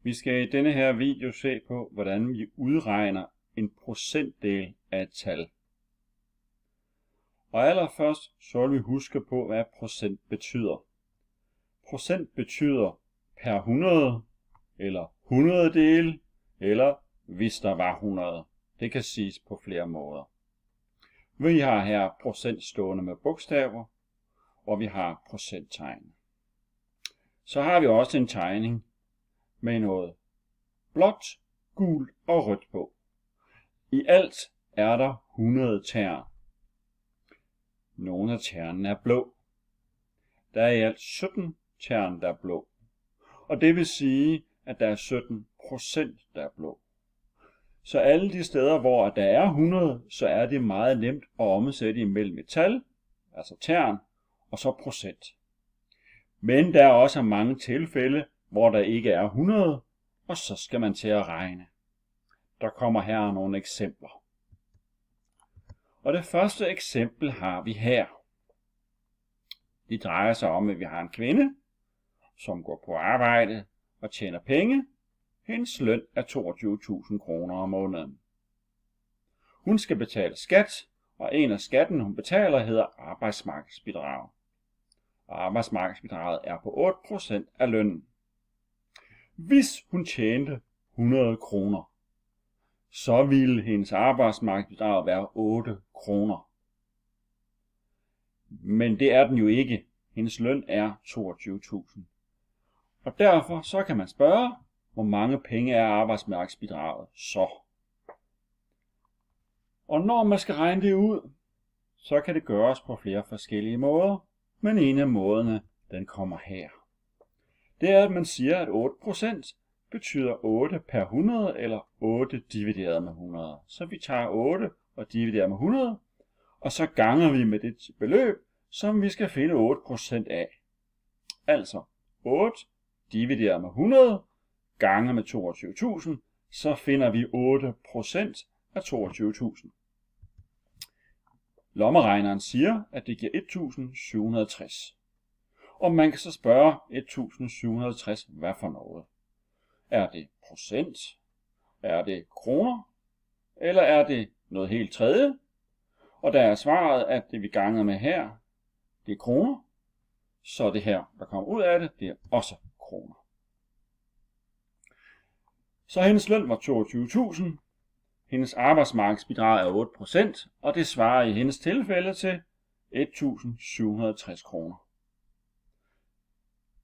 Vi skal i denne her video se på, hvordan vi udregner en procentdel af et tal. Og allerførst så vil vi huske på, hvad procent betyder. Procent betyder per 100, eller 100 del, eller hvis der var 100. Det kan siges på flere måder. Vi har her procent stående med bogstaver, og vi har procenttegn. Så har vi også en tegning med noget blåt, gult og rødt på. I alt er der 100 tern. Nogle af ternene er blå. Der er i alt 17 tern, der er blå. Og det vil sige, at der er 17%, der er blå. Så alle de steder, hvor der er 100, så er det meget nemt at omsætte imellem et tal, altså tern, og så procent. Men der er også mange tilfælde, hvor der ikke er 100, og så skal man til at regne. Der kommer her nogle eksempler. Og det første eksempel har vi her. Det drejer sig om, at vi har en kvinde, som går på arbejde og tjener penge. Hendes løn er 22.000 kroner om måneden. Hun skal betale skat, og en af skatten, hun betaler, hedder arbejdsmarkedsbidrag. Og arbejdsmarkedsbidraget er på 8% af lønnen. Hvis hun tjente 100 kroner, så ville hendes arbejdsmarkedsbidrag være 8 kroner. Men det er den jo ikke. Hendes løn er 22.000. Og derfor så kan man spørge, hvor mange penge er arbejdsmarkedsbidraget så? Og når man skal regne det ud, så kan det gøres på flere forskellige måder, men en af måderne, den kommer her. Det er, at man siger, at 8% betyder 8 per 100, eller 8 divideret med 100. Så vi tager 8 og dividerer med 100, og så ganger vi med det beløb, som vi skal finde 8% af. Altså 8 divideret med 100 gange med 22.000, så finder vi 8% af 22.000. Lommeregneren siger, at det giver 1.760. Og man kan så spørge 1.760, hvad for noget? Er det procent? Er det kroner? Eller er det noget helt tredje? Og der er svaret, at det vi ganger med her, det er kroner. Så det her, der kommer ud af det, det er også kroner. Så hendes løn var 22.000. Hendes arbejdsmarkedsbidrag er 8%, og det svarer i hendes tilfælde til 1.760 kroner.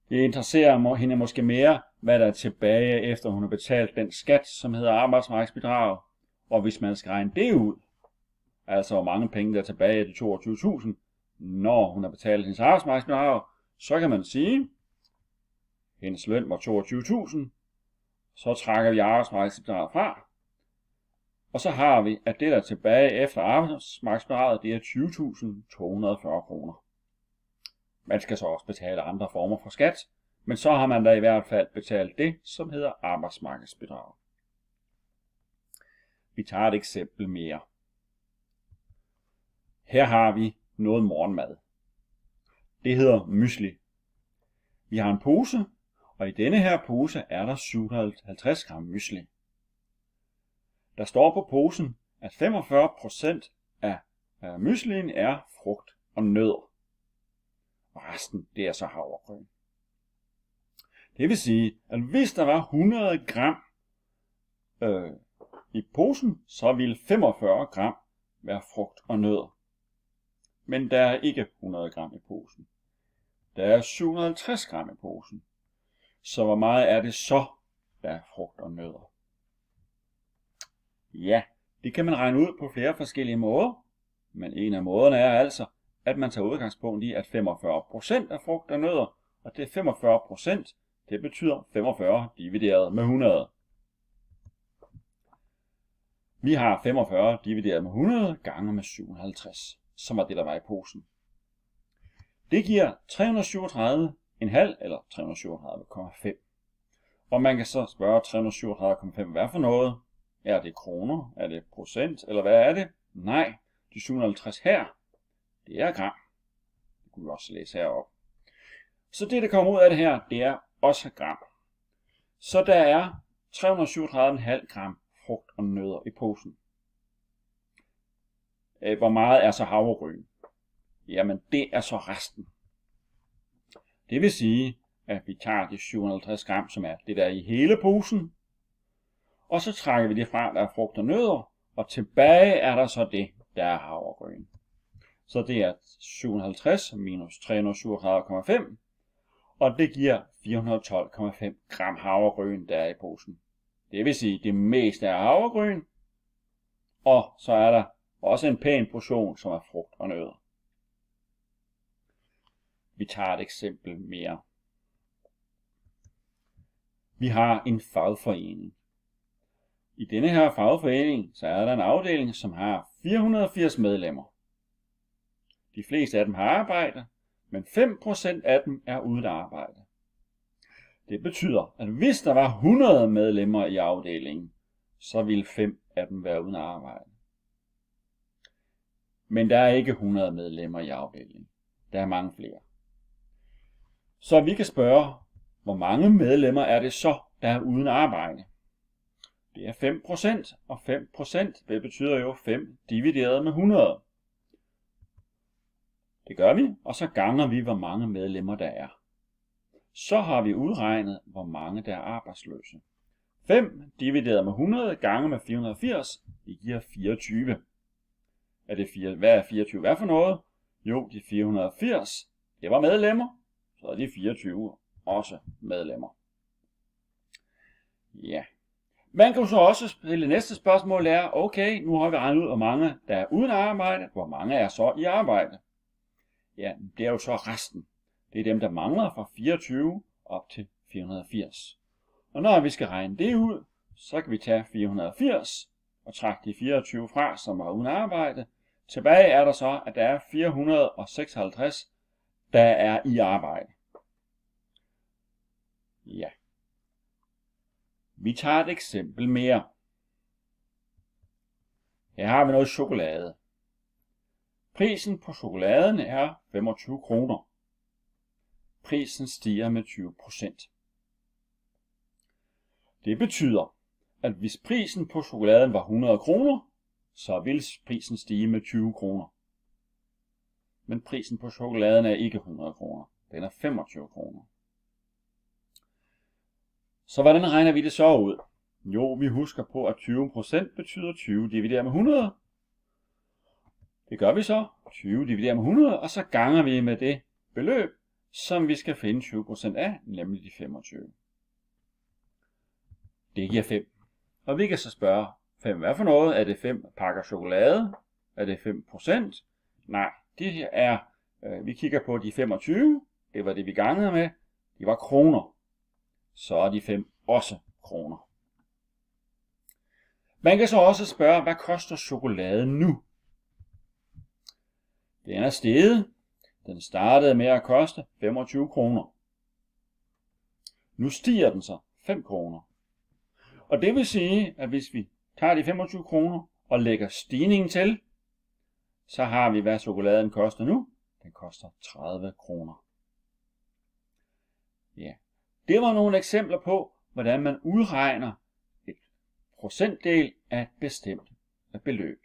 Det interesserer hende måske mere, hvad der er tilbage, efter hun har betalt den skat, som hedder arbejdsmarkedsbidrag. Og hvis man skal regne det ud, altså hvor mange penge der er tilbage af de 22.000, når hun har betalt hendes arbejdsmarkedsbidrag, så kan man sige, at hendes løn var 22.000, så trækker vi arbejdsmarkedsbidraget fra, og så har vi, at det der er tilbage efter arbejdsmarkedsbidraget, det er 20.240 kroner. Man skal så også betale andre former for skat, men så har man da i hvert fald betalt det, som hedder arbejdsmarkedsbidrag. Vi tager et eksempel mere. Her har vi noget morgenmad. Det hedder mysli. Vi har en pose, og i denne her pose er der 750 gram mysli. Der står på posen, at 45% af myslien er frugt og nødder. Og resten, det er så havregryn. Det vil sige, at hvis der var 100 gram i posen, så ville 45 gram være frugt og nødder. Men der er ikke 100 gram i posen. Der er 750 gram i posen. Så hvor meget er det så, der er frugt og nødder? Ja, det kan man regne ud på flere forskellige måder. Men en af måderne er altså, at man tager udgangspunkt i, at 45% er frugt og nødder, og det 45%, det betyder 45 divideret med 100. Vi har 45 divideret med 100 gange med 750, som var det, der var i posen. Det giver 337,5 eller 337,5. Og man kan så spørge 337,5, hvad for noget? Er det kroner? Er det procent? Eller hvad er det? Nej, de 750 her, det er gram. Det kunne vi også læse heroppe. Så det, der kommer ud af det her, det er også gram. Så der er 337,5 gram frugt og nødder i posen. Hvor meget er så havregryn? Jamen, det er så resten. Det vil sige, at vi tager de 750 gram, som er det der i hele posen, og så trækker vi det fra, der er frugt og nødder, og tilbage er der så det, der er havregryn. Så det er 750 minus 337,5, og det giver 412,5 gram havregryn, der er i posen. Det vil sige, at det meste er havregryn, og så er der også en pæn portion, som er frugt og nødder. Vi tager et eksempel mere. Vi har en fagforening. I denne her fagforening, så er der en afdeling, som har 480 medlemmer. De fleste af dem har arbejde, men 5% af dem er uden arbejde. Det betyder, at hvis der var 100 medlemmer i afdelingen, så ville 5 af dem være uden arbejde. Men der er ikke 100 medlemmer i afdelingen. Der er mange flere. Så vi kan spørge, hvor mange medlemmer er det så, der er uden arbejde? Det er 5%, og 5% det betyder jo 5 divideret med 100. Det gør vi, og så ganger vi, hvor mange medlemmer der er. Så har vi udregnet, hvor mange der er arbejdsløse. 5 divideret med 100 gange med 480, det giver 24. Hvad er 24? Hvad for noget? Jo, de 480, det var medlemmer, så er de 24 også medlemmer. Ja. Man kan jo så også stille næste spørgsmål er, okay, nu har vi regnet ud, hvor mange der er uden arbejde, hvor mange er så i arbejde? Ja, det er jo så resten. Det er dem, der mangler fra 24 op til 480. Og når vi skal regne det ud, så kan vi tage 480 og trække de 24 fra, som er uden arbejde. Tilbage er der så, at der er 456, der er i arbejde. Ja. Vi tager et eksempel mere. Her har vi noget chokolade. Prisen på chokoladen er 25 kroner. Prisen stiger med 20%. Det betyder, at hvis prisen på chokoladen var 100 kroner, så vil prisen stige med 20 kroner. Men prisen på chokoladen er ikke 100 kroner. Den er 25 kroner. Så hvordan regner vi det så ud? Jo, vi husker på, at 20% betyder 20 divideret med 100. Det gør vi så. 20 divideret med 100, og så ganger vi med det beløb, som vi skal finde 20% af, nemlig de 25. Det giver 5. Og vi kan så spørge, 5 hvad for noget? Er det 5 pakker chokolade? Er det 5%? Nej, det er, vi kigger på de 25. Det var det, vi gangede med. De var kroner. Så er de 5 også kroner. Man kan så også spørge, hvad koster chokolade nu? Den er steget. Den startede med at koste 25 kroner. Nu stiger den så 5 kroner. Og det vil sige, at hvis vi tager de 25 kroner og lægger stigningen til, så har vi, hvad chokoladen koster nu. Den koster 30 kroner. Ja. Det var nogle eksempler på, hvordan man udregner et procentdel af et bestemt beløb.